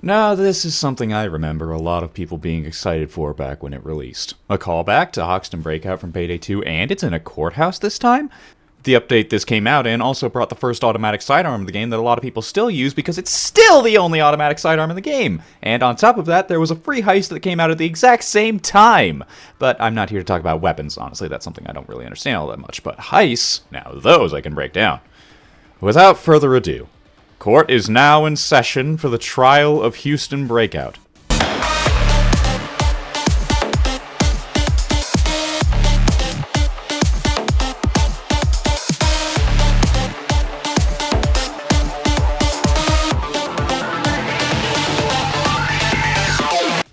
Now, this is something I remember a lot of people being excited for back when it released. A callback to Heist and Breakout from Payday 2, and it's in a courthouse this time? The update this came out in also brought the first automatic sidearm in the game that a lot of people still use because it's still the only automatic sidearm in the game. And on top of that, there was a free heist that came out at the exact same time. But I'm not here to talk about weapons, honestly, that's something I don't really understand all that much. But heists, now those I can break down. Without further ado, court is now in session for the trial of Houston Breakout.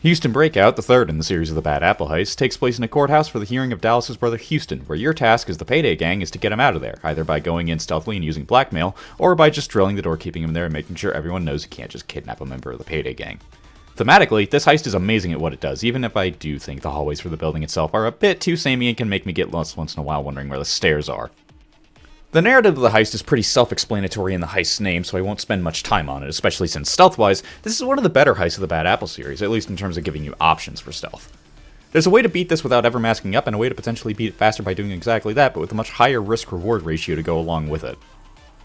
Houston Breakout, the third in the series of the Bad Apple Heists, takes place in a courthouse for the hearing of Dallas's brother Houston, where your task as the Payday gang is to get him out of there, either by going in stealthily and using blackmail, or by just drilling the door, keeping him there, and making sure everyone knows you can't just kidnap a member of the Payday gang. Thematically, this heist is amazing at what it does, even if I do think the hallways for the building itself are a bit too samey and can make me get lost once in a while wondering where the stairs are. The narrative of the heist is pretty self-explanatory in the heist's name, so I won't spend much time on it, especially since stealth-wise, this is one of the better heists of the Bad Apple series, at least in terms of giving you options for stealth. There's a way to beat this without ever masking up, and a way to potentially beat it faster by doing exactly that, but with a much higher risk-reward ratio to go along with it.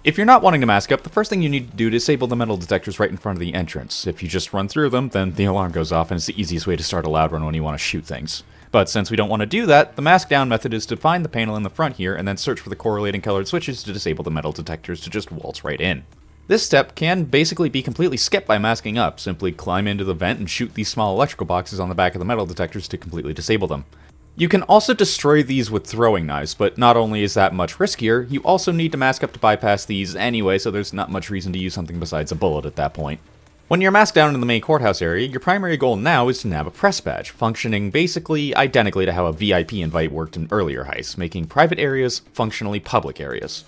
If you're not wanting to mask up, the first thing you need to do is disable the metal detectors right in front of the entrance. If you just run through them, then the alarm goes off, and it's the easiest way to start a loud run when you want to shoot things. But since we don't want to do that, the mask down method is to find the panel in the front here and then search for the correlating colored switches to disable the metal detectors to just waltz right in. This step can basically be completely skipped by masking up. Simply climb into the vent and shoot these small electrical boxes on the back of the metal detectors to completely disable them. You can also destroy these with throwing knives, but not only is that much riskier, you also need to mask up to bypass these anyway, so there's not much reason to use something besides a bullet at that point. When you're masked down in the main courthouse area, your primary goal now is to nab a press badge, functioning basically identically to how a VIP invite worked in earlier heists, making private areas functionally public areas.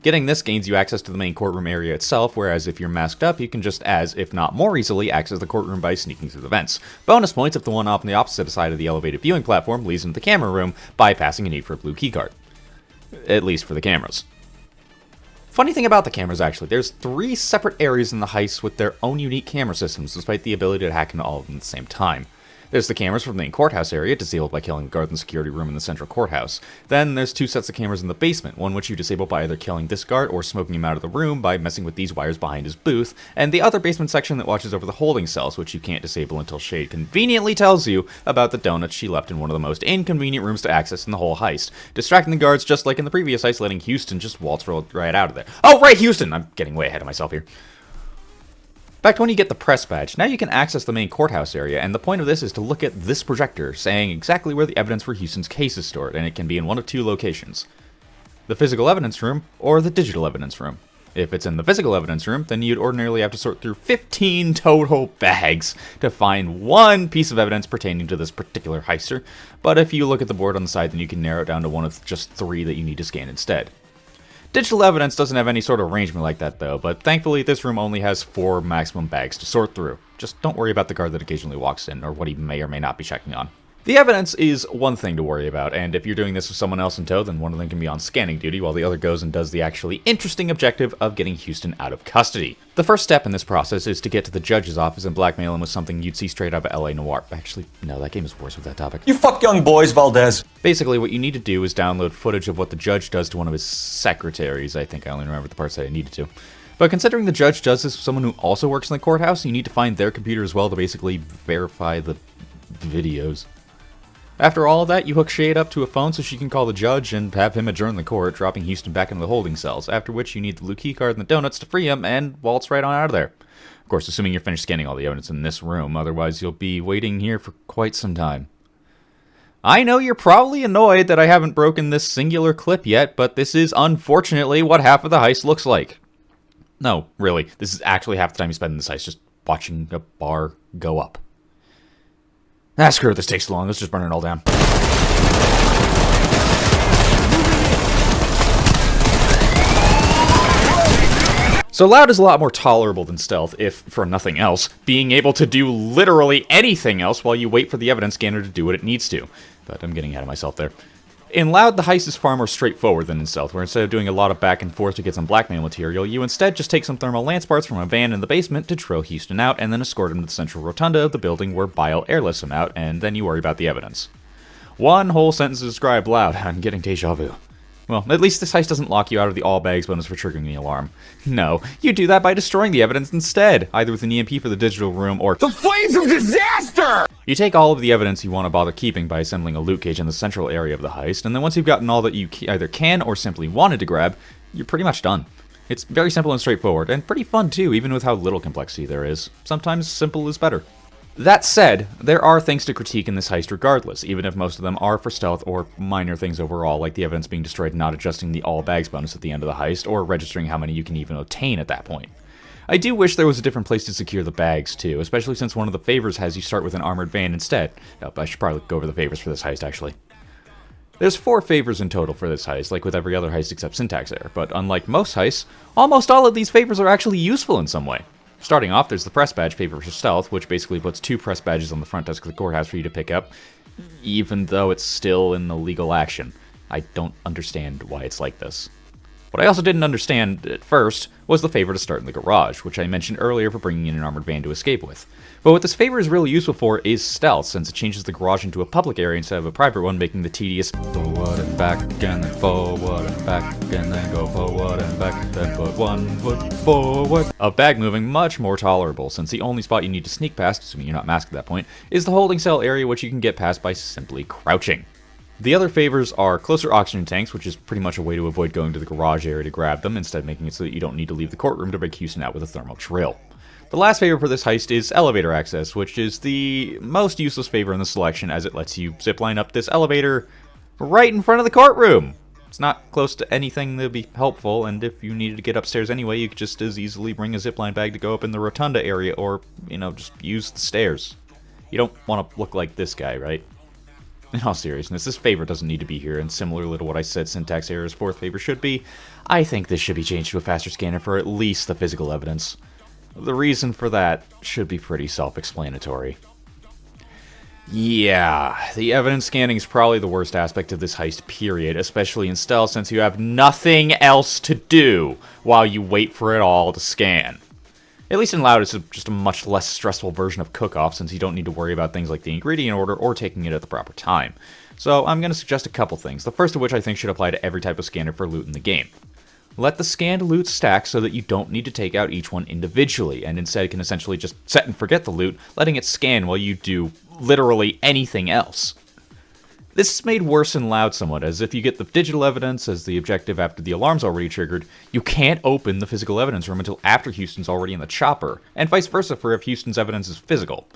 Getting this gains you access to the main courtroom area itself, whereas if you're masked up, you can just as, if not more easily, access the courtroom by sneaking through the vents. Bonus points if the one up on the opposite side of the elevated viewing platform leads into the camera room, bypassing a need for a blue keycard. At least for the cameras. Funny thing about the cameras, actually, there's 3 separate areas in the heist with their own unique camera systems, despite the ability to hack into all of them at the same time. There's the cameras from the main courthouse area, disabled by killing the guard in the security room in the central courthouse. Then there's 2 sets of cameras in the basement, one which you disable by either killing this guard or smoking him out of the room by messing with these wires behind his booth, and the other basement section that watches over the holding cells, which you can't disable until Shade conveniently tells you about the donuts she left in one of the most inconvenient rooms to access in the whole heist, distracting the guards just like in the previous heist, letting Houston just waltz right out of there. Oh, right, Houston! I'm getting way ahead of myself here. Back to when you get the press badge, now you can access the main courthouse area, and the point of this is to look at this projector, saying exactly where the evidence for Houston's case is stored, and it can be in one of 2 locations. The physical evidence room, or the digital evidence room. If it's in the physical evidence room, then you'd ordinarily have to sort through 15 total bags to find one piece of evidence pertaining to this particular heister, but if you look at the board on the side, then you can narrow it down to one of just 3 that you need to scan instead. Digital evidence doesn't have any sort of arrangement like that though, but thankfully this room only has 4 maximum bags to sort through. Just don't worry about the guard that occasionally walks in, or what he may or may not be checking on. The evidence is one thing to worry about, and if you're doing this with someone else in tow, then one of them can be on scanning duty while the other goes and does the actually interesting objective of getting Houston out of custody. The first step in this process is to get to the judge's office and blackmail him with something you'd see straight out of LA Noire. Actually, no, that game is worse with that topic. You fuck young boys, Valdez! Basically, what you need to do is download footage of what the judge does to one of his secretaries. I think I only remember the parts that I needed to. But considering the judge does this with someone who also works in the courthouse, you need to find their computer as well to basically verify the videos. After all of that, you hook Shade up to a phone so she can call the judge and have him adjourn the court, dropping Houston back into the holding cells, after which you need the blue keycard and the donuts to free him and waltz right on out of there. Of course, assuming you're finished scanning all the evidence in this room, otherwise you'll be waiting here for quite some time. I know you're probably annoyed that I haven't broken this singular clip yet, but this is unfortunately what half of the heist looks like. No, really, this is actually half the time you spend in this heist just watching a bar go up. Ah, screw it, this takes too long, let's just burn it all down. So loud is a lot more tolerable than stealth, if for nothing else, being able to do literally anything else while you wait for the evidence scanner to do what it needs to. But I'm getting ahead of myself there. In Loud, the heist is far more straightforward than in Stealth, where instead of doing a lot of back and forth to get some blackmail material, you instead just take some thermal lance parts from a van in the basement to drill Houston out, and then escort him to the central rotunda of the building where Bile airlifts him out, and then you worry about the evidence. One whole sentence to describe Loud. I'm getting deja vu. Well, at least this heist doesn't lock you out of the all bags bonus for triggering the alarm. No, you do that by destroying the evidence instead, either with an EMP for the digital room or The flames of disaster! You take all of the evidence you want to bother keeping by assembling a loot cage in the central area of the heist, and then once you've gotten all that you either can or simply wanted to grab, you're pretty much done. It's very simple and straightforward, and pretty fun too, even with how little complexity there is. Sometimes simple is better. That said, there are things to critique in this heist regardless, even if most of them are for stealth or minor things overall, like the evidence being destroyed and not adjusting the all bags bonus at the end of the heist, or registering how many you can even obtain at that point. I do wish there was a different place to secure the bags too, especially since one of the favors has you start with an armored van instead. Nope, I should probably go over the favors for this heist actually. There's 4 favors in total for this heist, like with every other heist except syntax error, but unlike most heists, almost all of these favors are actually useful in some way. Starting off, there's the press badge favor for stealth, which basically puts 2 press badges on the front desk of the courthouse for you to pick up, even though it's still an illegal action. I don't understand why it's like this. What I also didn't understand at first was the favor to start in the garage, which I mentioned earlier for bringing in an armored van to escape with. But what this favor is really useful for is stealth, since it changes the garage into a public area instead of a private one, making the tedious forward and back, and then forward and back, and then go forward and back, then put 1 foot forward of bag moving much more tolerable, since the only spot you need to sneak past, assuming you're not masked at that point, is the holding cell area, which you can get past by simply crouching. The other favors are closer oxygen tanks, which is pretty much a way to avoid going to the garage area to grab them, instead making it so that you don't need to leave the courtroom to break Houston out with a thermal drill. The last favor for this heist is elevator access, which is the most useless favor in the selection as it lets you zipline up this elevator right in front of the courtroom. It's not close to anything that would be helpful, and if you needed to get upstairs anyway, you could just as easily bring a zipline bag to go up in the rotunda area, or, just use the stairs. You don't want to look like this guy, right? In all seriousness, this favor doesn't need to be here, and similarly to what I said syntax error's 4th favor should be, I think this should be changed to a faster scanner for at least the physical evidence. The reason for that should be pretty self-explanatory. Yeah, the evidence scanning is probably the worst aspect of this heist, period, especially in stealth since you have nothing else to do while you wait for it all to scan. At least in Loud, it's just a much less stressful version of Cook-Off, since you don't need to worry about things like the ingredient order or taking it at the proper time. So I'm going to suggest a couple things, the first of which I think should apply to every type of scanner for loot in the game. Let the scanned loot stack so that you don't need to take out each one individually, and instead can essentially just set and forget the loot, letting it scan while you do literally anything else. This is made worse in Loud somewhat, as if you get the digital evidence as the objective after the alarm's already triggered, you can't open the physical evidence room until after Houston's already in the chopper, and vice versa for if Houston's evidence is physical.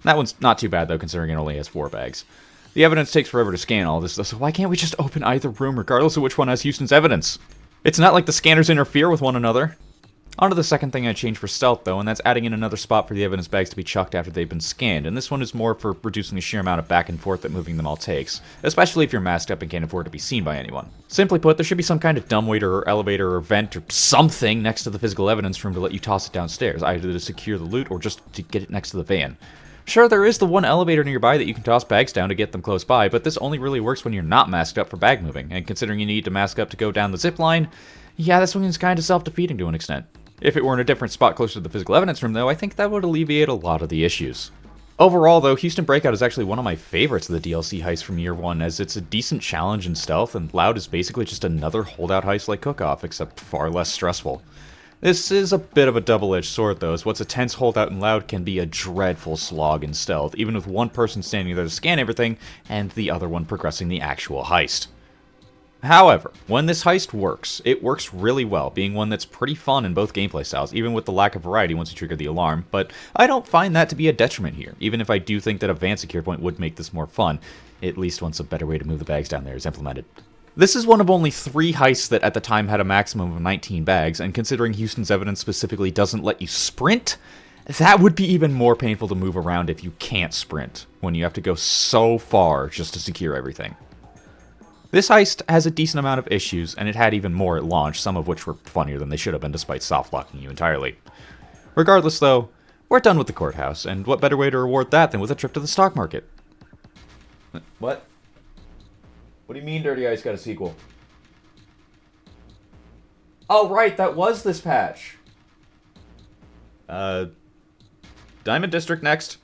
That one's not too bad though, considering it only has 4 bags. The evidence takes forever to scan all this though, so why can't we just open either room regardless of which one has Houston's evidence? It's not like the scanners interfere with one another. On to the second thing I changed for stealth though, and that's adding in another spot for the evidence bags to be chucked after they've been scanned, and this one is more for reducing the sheer amount of back and forth that moving them all takes, especially if you're masked up and can't afford to be seen by anyone. Simply put, there should be some kind of dumbwaiter or elevator or vent or something next to the physical evidence room to let you toss it downstairs, either to secure the loot or just to get it next to the van. Sure, there is the one elevator nearby that you can toss bags down to get them close by, but this only really works when you're not masked up for bag moving, and considering you need to mask up to go down the zip line, yeah, this one is kind of self-defeating to an extent. If it were in a different spot closer to the physical evidence room, though, I think that would alleviate a lot of the issues. Overall, though, Houston Breakout is actually one of my favorites of the DLC heist from year 1, as it's a decent challenge in stealth, and Loud is basically just another holdout heist like Cook-Off, except far less stressful. This is a bit of a double-edged sword, though, as what's a tense holdout in Loud can be a dreadful slog in stealth, even with one person standing there to scan everything, and the other one progressing the actual heist. However, when this heist works, it works really well, being one that's pretty fun in both gameplay styles, even with the lack of variety once you trigger the alarm, but I don't find that to be a detriment here, even if I do think that a van secure point would make this more fun, at least once a better way to move the bags down there is implemented. This is one of only 3 heists that at the time had a maximum of 19 bags, and considering Houston's evidence specifically doesn't let you sprint, that would be even more painful to move around if you can't sprint, when you have to go so far just to secure everything. This heist has a decent amount of issues, and it had even more at launch, some of which were funnier than they should have been despite soft-locking you entirely. Regardless though, we're done with the courthouse, and what better way to reward that than with a trip to the stock market? What? What do you mean Dirty Ice got a sequel? Oh, right, that was this patch. Diamond District next.